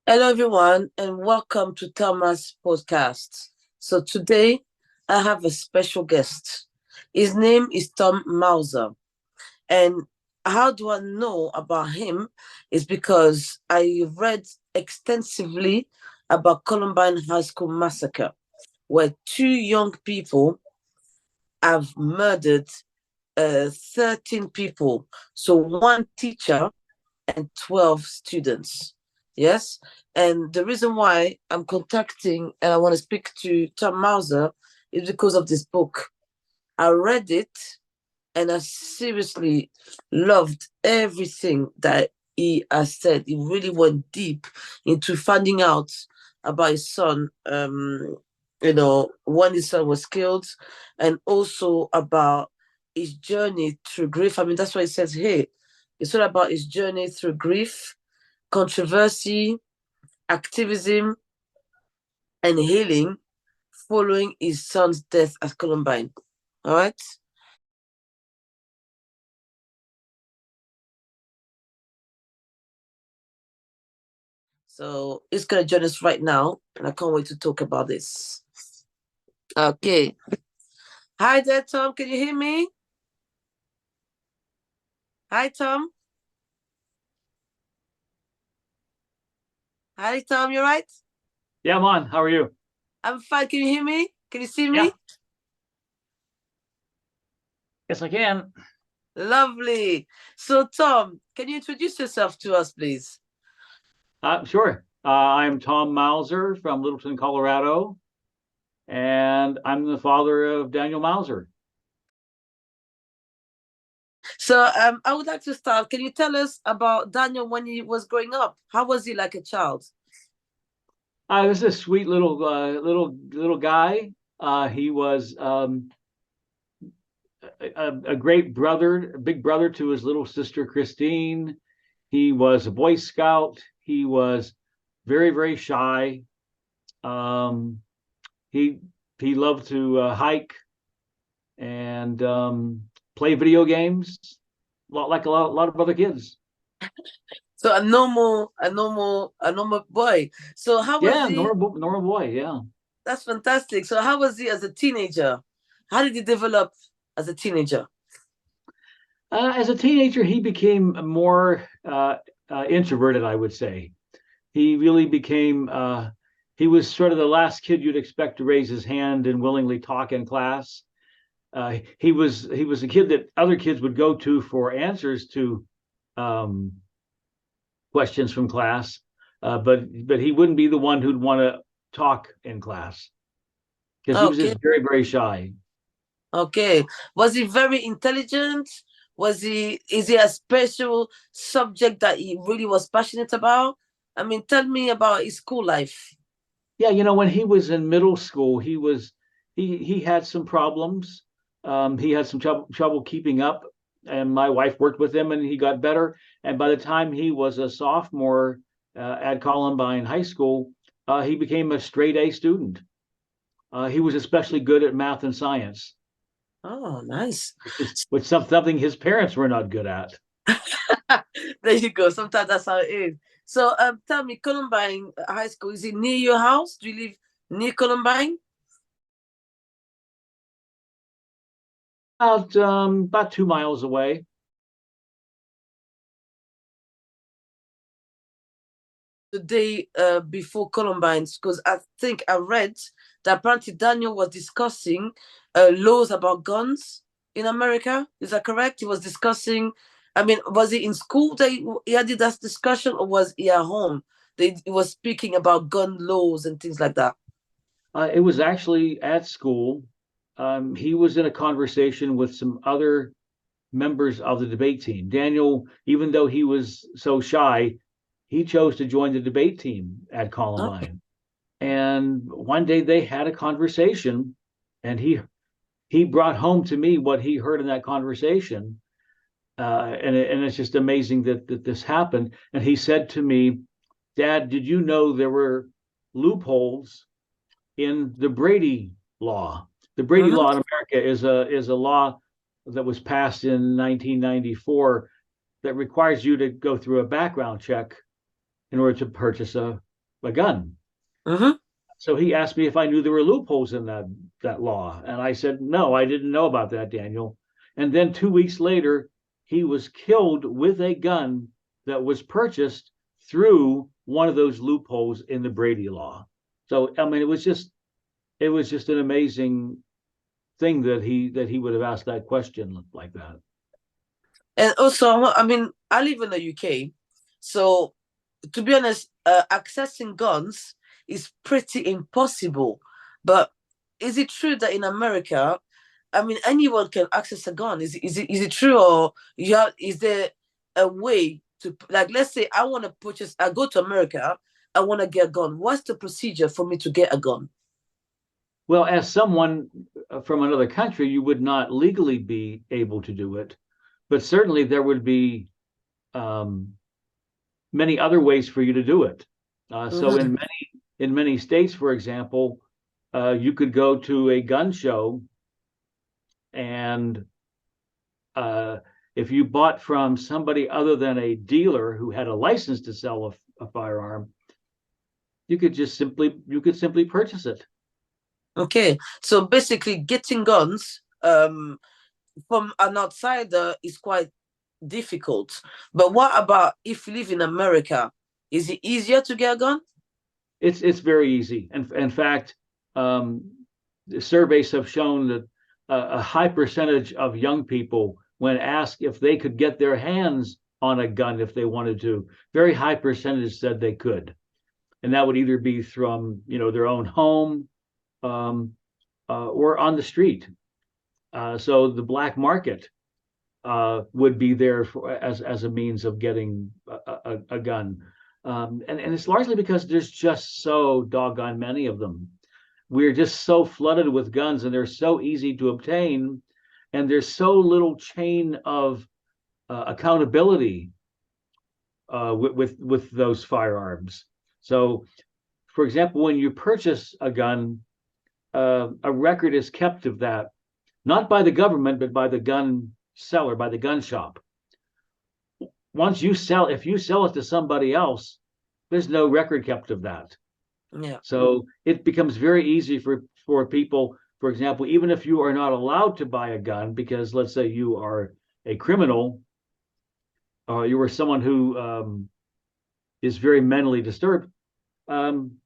Hello, everyone, and welcome to Thomas' podcast. So, today I have a special guest. His name is Tom Mauser. And how do I know about him? Is because I read extensively about Columbine High School massacre, where two young people have murdered 13 people. So, one teacher and 12 students. Yes. And the reason why I'm contacting and I want to speak to Tom Mauser is because of this book. I read it and I seriously loved everything that he has said. He really went deep into finding out about his son, when his son was killed, and also about his journey through grief. I mean, that's why he says here, it's all about his journey through grief, controversy, activism, and healing following his son's death at Columbine. All right. So he's going to join us right now, and I can't wait to talk about this. Okay. Hi there, Tom. Can you hear me? Hi, Tom. Hi, Tom. You right? Yeah, I'm on. How are you? I'm fine. Can you hear me? Can you see me? Yeah, yes, I can. Lovely. So, Tom, can you introduce yourself to us, please? Sure. I'm Tom Mauser from Littleton, Colorado, and I'm the father of Daniel Mauser. So, I would like to start. Can you tell us about Daniel when he was growing up? How was he like a child? This is a sweet little guy. He was a great brother, a big brother to his little sister Christine. He was a Boy Scout. He was very shy. Um, he he loved to hike and play video games, a lot of other kids. So a normal boy. So how was Yeah, he? normal boy. Yeah. That's fantastic. So how was he as a teenager? How did he develop as a teenager? As a teenager, he became more introverted, I would say. He really became. He was sort of the last kid you'd expect to raise his hand and willingly talk in class. He was a kid that other kids would go to for answers to um, questions from class, but he wouldn't be the one who'd want to talk in class because he was Okay, just very shy. okay. Was he very intelligent? Is he a special subject that he really was passionate about? I mean, tell me about his school life. Yeah, when he was in middle school, he had some problems. He had some trouble keeping up, and my wife worked with him, and he got better. And by the time he was a sophomore at Columbine High School, he became a straight A student. He was especially good at math and science, Oh, nice. which something his parents were not good at. There you go. Sometimes that's how it is. So, tell me, Columbine High School, is it near your house? Do you live near Columbine? About 2 miles away. The day before Columbine's, because I think I read that apparently Daniel was discussing laws about guns in America. Is that correct? He was discussing. I mean, was he in school that he had that discussion, or was he at home? He was speaking about gun laws and things like that. It was actually at school. He was in a conversation with some other members of the debate team. Daniel, even though he was so shy, he chose to join the debate team at Oh, Columbine. And one day they had a conversation, and he brought home to me what he heard in that conversation. And it's just amazing that this happened. And he said to me, "Dad, did you know there were loopholes in the Brady law? The Brady mhm. law in America is a law that was passed in 1994 that requires you to go through a background check in order to purchase a gun. Mm-hmm. So he asked me if I knew there were loopholes in that law, and I said no, I didn't know about that, Daniel. And then 2 weeks later, he was killed with a gun that was purchased through one of those loopholes in the Brady law. So I mean, it was just an amazing thing that he would have asked that question like that. And also, I mean, I live in the UK, so to be honest, accessing guns is pretty impossible. But is it true that in America, I mean, anyone can access a gun? Is it true, or is there a way to, like, let's say I want to purchase, I go to America, I want to get a gun. What's the procedure for me to get a gun? Well, as someone from another country, you would not legally be able to do it, but certainly there would be um, many other ways for you to do it. So Mm-hmm. in many states, for example, you could go to a gun show, and uh, if you bought from somebody other than a dealer who had a license to sell a firearm, you could simply purchase it. Okay, so basically, getting guns from an outsider is quite difficult. But what about if you live in America? Is it easier to get a gun? It's very easy, and in fact, um, the surveys have shown that a high percentage of young people, when asked if they could get their hands on a gun if they wanted to, very high percentage said they could, and that would either be from their own home, um, or on the street. So the black market would be there as a means of getting a gun. And it's largely because there's just so doggone many of them. We're just so flooded with guns, and they're so easy to obtain, and there's so little chain of accountability with those firearms. So, for example, when you purchase a gun, a record is kept of that, not by the government, but by the gun seller, by the gun shop. If you sell it to somebody else, there's no record kept of that. Yeah. So it becomes very easy for people, for example, even if you are not allowed to buy a gun, because let's say you are a criminal, or you are someone who is very mentally disturbed, um,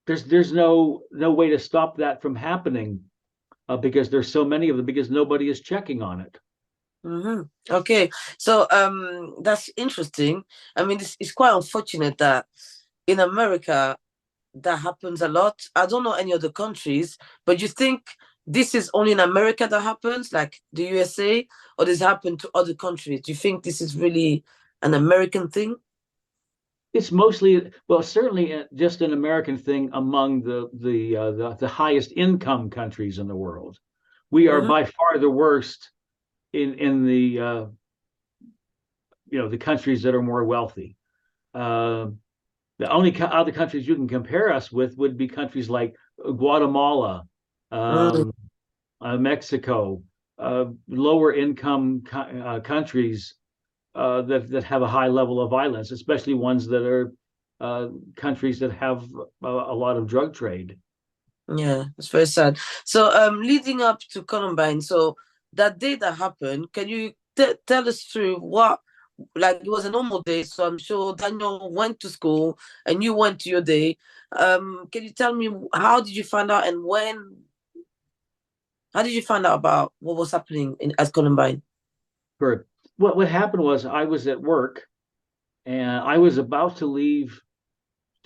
there's no way to stop that from happening, because there's so many of them, because nobody is checking on it. Mm-hmm. Okay, so that's interesting. I mean, it's quite unfortunate that in America that happens a lot. I don't know any other countries, but you think this is only in America that happens, like the USA, or does it happen to other countries? Do you think this is really an American thing? It's mostly, well, certainly just an American thing among the highest income countries in the world. We are Mm-hmm. by far the worst in the countries that are more wealthy. Uh, the only other countries you can compare us with would be countries like Guatemala, Mm, um, Mexico, lower income countries that have a high level of violence, especially ones that are countries that have a lot of drug trade. yeah, it's very sad. So, leading up to Columbine, so that day that happened, can you tell us through what, like, it was a normal day, so I'm sure Daniel went to school and you went to your day. Can you tell me how did you find out and when? How did you find out about what was happening at Columbine? For what happened was I was at work, and I was about to leave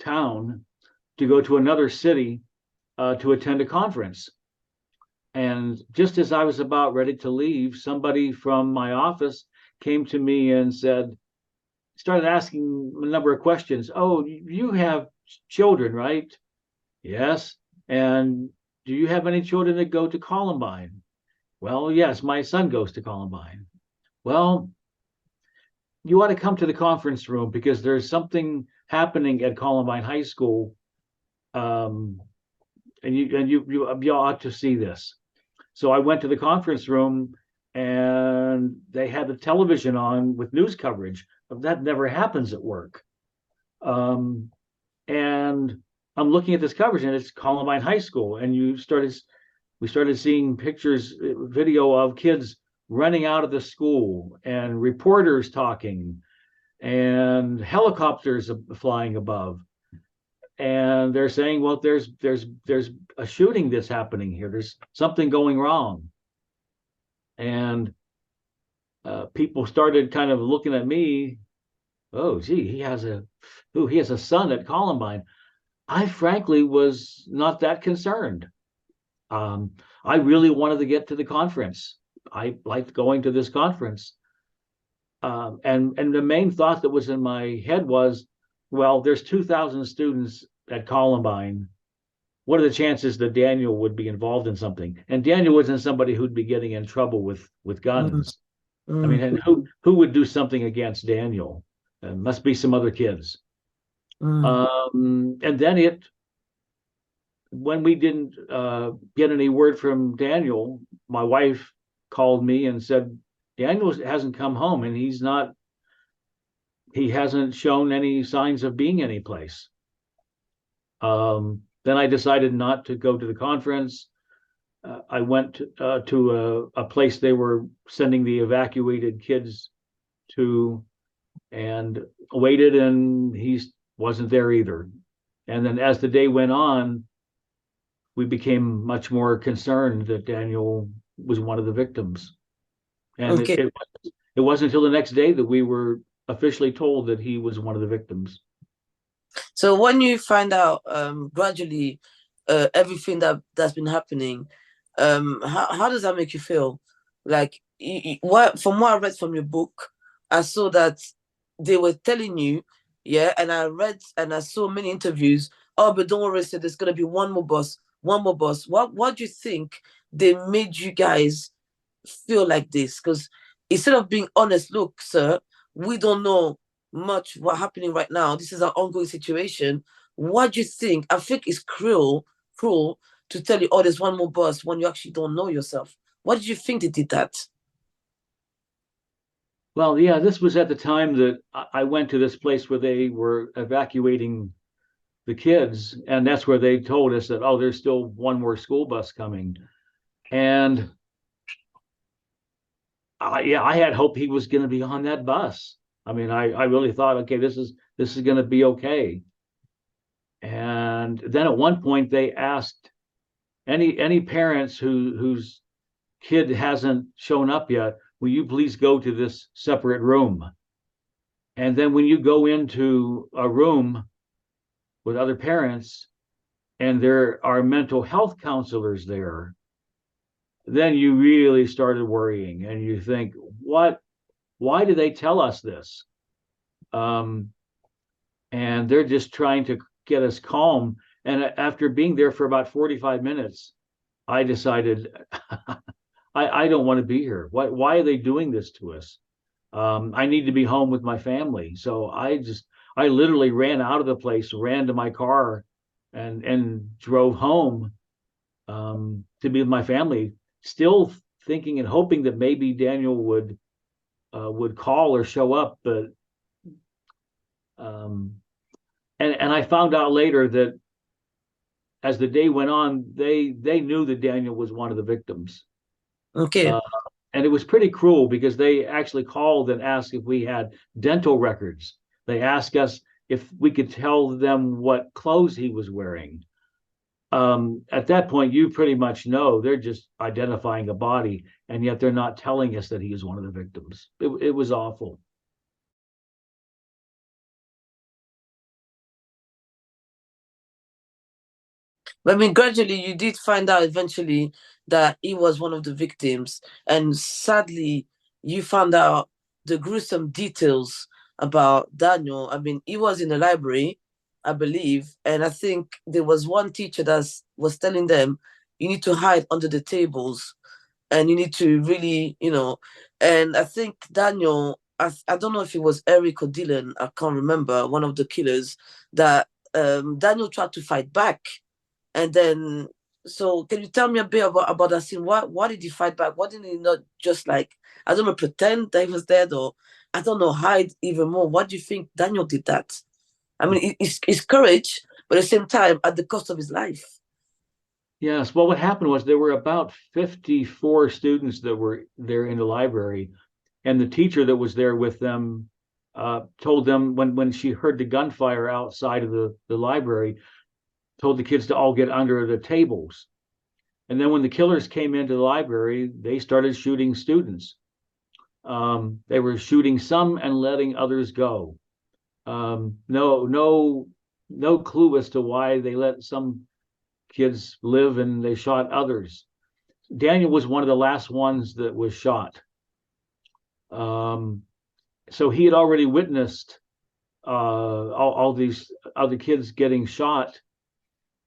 town to go to another city to attend a conference. And just as I was about ready to leave, somebody from my office came to me and started asking a number of questions. Oh, you have children, right? Yes. And do you have any children that go to Columbine? Well, yes, my son goes to Columbine. Well, you ought to come to the conference room because there's something happening at Columbine High School, um, and you ought to see this. So I went to the conference room, and they had the television on with news coverage. That never happens at work. Um, and I'm looking at this coverage, and it's Columbine High School, and we started seeing pictures, video of kids running out of the school, and reporters talking, and helicopters flying above, and they're saying, well, there's a shooting that's happening here. There's something going wrong, and people started kind of looking at me. Oh, gee, he has a son at Columbine. I frankly was not that concerned. Um, I really wanted to get to the conference. I liked going to this conference. And the main thought that was in my head was, well, there's 2,000 students at Columbine. What are the chances that Daniel would be involved in something? And Daniel wasn't somebody who'd be getting in trouble with Mm, guns. I mean, mm, and who would do something against Daniel? Must be some other kids. mm. And then when we didn't get any word from Daniel, my wife called me and said, Daniel hasn't come home, and he hasn't shown any signs of being anyplace. Then I decided not to go to the conference. I went to a place they were sending the evacuated kids to, and waited, and he wasn't there either. And then as the day went on, we became much more concerned that Daniel was one of the victims. And Okay. it wasn't until the next day that we were officially told that he was one of the victims. So when you find out gradually everything that's been happening, how does that make you feel? Like what from what I read from your book, I saw that they were telling you, yeah, and I read and I saw many interviews. Oh, but don't worry, so there's gonna be one more bus, one more bus. What do you think they made you guys feel like this? Because instead of being honest, look, sir, we don't know much what happening right now. This is an ongoing situation. What do you think? I think it's cruel to tell you, oh, there's one more bus when you actually don't know yourself. What did you think they did that? Well, yeah, this was at the time that I went to this place where they were evacuating the kids, and that's where they told us that, oh, there's still one more school bus coming. And yeah, I had hope he was going to be on that bus. I mean, I really thought, okay, this is going to be okay. And then at one point they asked any parents whose kid hasn't shown up yet, will you please go to this separate room? And then when you go into a room with other parents and there are mental health counselors there, then you really started worrying, and you think, why do they tell us this? Um, and they're just trying to get us calm. And after being there for about 45 minutes, I decided I don't want to be here. Why are they doing this to us? I need to be home with my family. So I literally ran out of the place, ran to my car, and drove home to be with my family, still thinking and hoping that maybe Daniel would call or show up. But um, and I found out later that as the day went on, they knew that Daniel was one of the victims. Okay. Uh, and it was pretty cruel because they actually called and asked if we had dental records. They asked us if we could tell them what clothes he was wearing. At that point, you pretty much know they're just identifying a body, and yet they're not telling us that he is one of the victims. It was awful. But I mean, gradually, you did find out eventually that he was one of the victims. And sadly, you found out the gruesome details about Daniel. I mean, he was in the library, I believe. And I think there was one teacher that was telling them, you need to hide under the tables and you need to really, and I think Daniel, I don't know if it was Eric or Dylan, I can't remember, one of the killers, that Daniel tried to fight back and then, so can you tell me a bit about that scene? Why did he fight back? Why didn't he not just like, I don't know, pretend that he was dead or, I don't know, hide even more? What do you think Daniel did that? I mean, it's courage, but at the same time, at the cost of his life. Yes. Well, what happened was there were about 54 students that were there in the library, and the teacher that was there with them told them when she heard the gunfire outside of the library, told the kids to all get under the tables. And then when the killers came into the library, they started shooting students. They were shooting some and letting others go. No clue as to why they let some kids live and they shot others. Daniel was one of the last ones that was shot. So he had already witnessed all these other kids getting shot,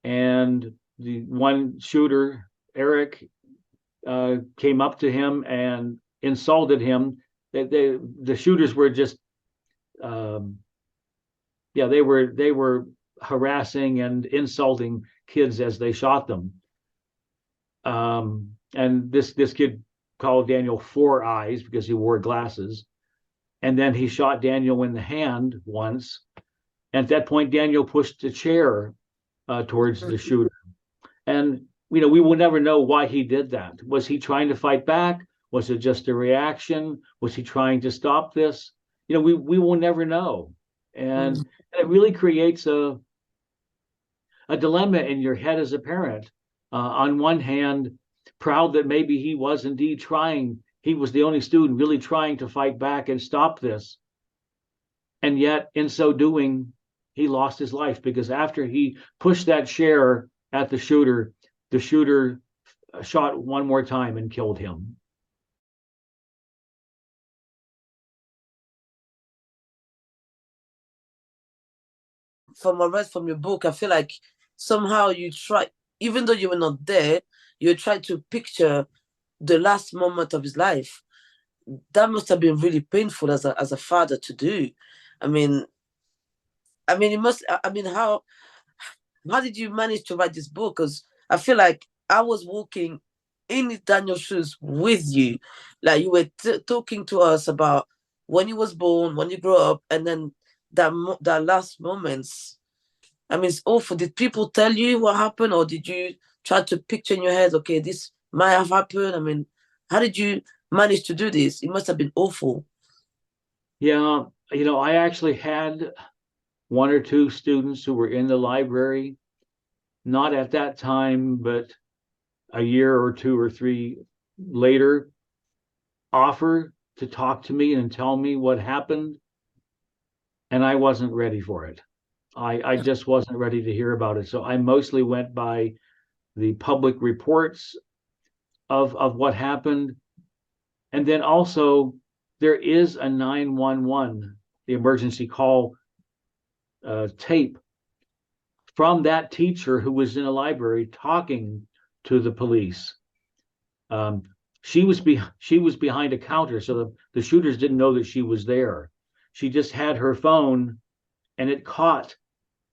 and the one shooter, Eric, came up to him and insulted him. The shooters were just, they were harassing and insulting kids as they shot them. And this kid called Daniel Four Eyes because he wore glasses. And then he shot Daniel in the hand once. And at that point, Daniel pushed a chair towards the shooter. And we will never know why he did that. Was he trying to fight back? Was it just a reaction? Was he trying to stop this? We will never know. And it really creates a dilemma in your head as a parent. On one hand, proud that maybe he was indeed trying, he was the only student really trying to fight back and stop this. And yet, in so doing, he lost his life, because after he pushed that chair at the shooter shot one more time and killed him. From I read from your book, I feel like somehow you try, even though you were not there, you try to picture the last moment of his life. That must have been really painful as a father to do. I mean, it must. I mean, how did you manage to write this book? Because I feel like I was walking in Daniel's shoes with you. Like you were talking to us about when you was born, when you grew up, and then that last moments. I mean, it's awful. Did people tell you what happened, or did you try to picture in your head, okay, this might have happened? I mean, how did you manage to do this? It must have been awful. Yeah, I actually had one or two students who were in the library, not at that time, but a year or two or three later, offer to talk to me and tell me what happened. And I wasn't ready for it. I just wasn't ready to hear about it. So I mostly went by the public reports of what happened. And then also, there is a 911, the emergency call tape from that teacher who was in a library talking to the police. She was behind a counter, so the shooters didn't know that she was there. She just had her phone, and it caught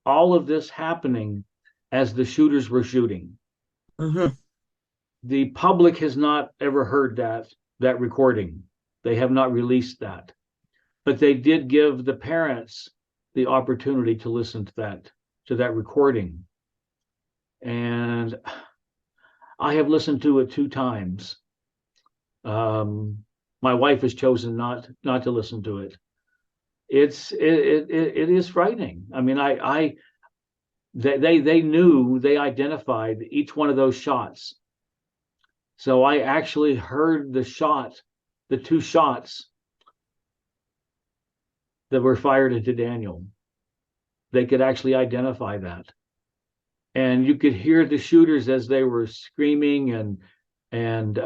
all of this happening as the shooters were shooting. Mm-hmm. The public has not ever heard that recording. They have not released that, but they did give the parents the opportunity to listen to that recording. And I have listened to it 2 times. My wife has chosen not to listen to it. It is frightening. I mean, they knew, they identified each one of those shots. So I actually heard the two shots that were fired into Daniel. They could actually identify that. And you could hear the shooters as they were screaming and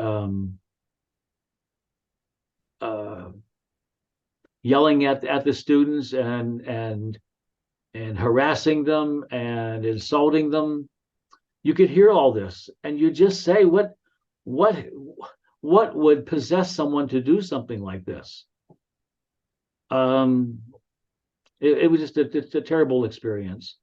yelling at the students and harassing them and insulting them. You could hear all this, and you just say, what would possess someone to do something like this? It was just a terrible experience.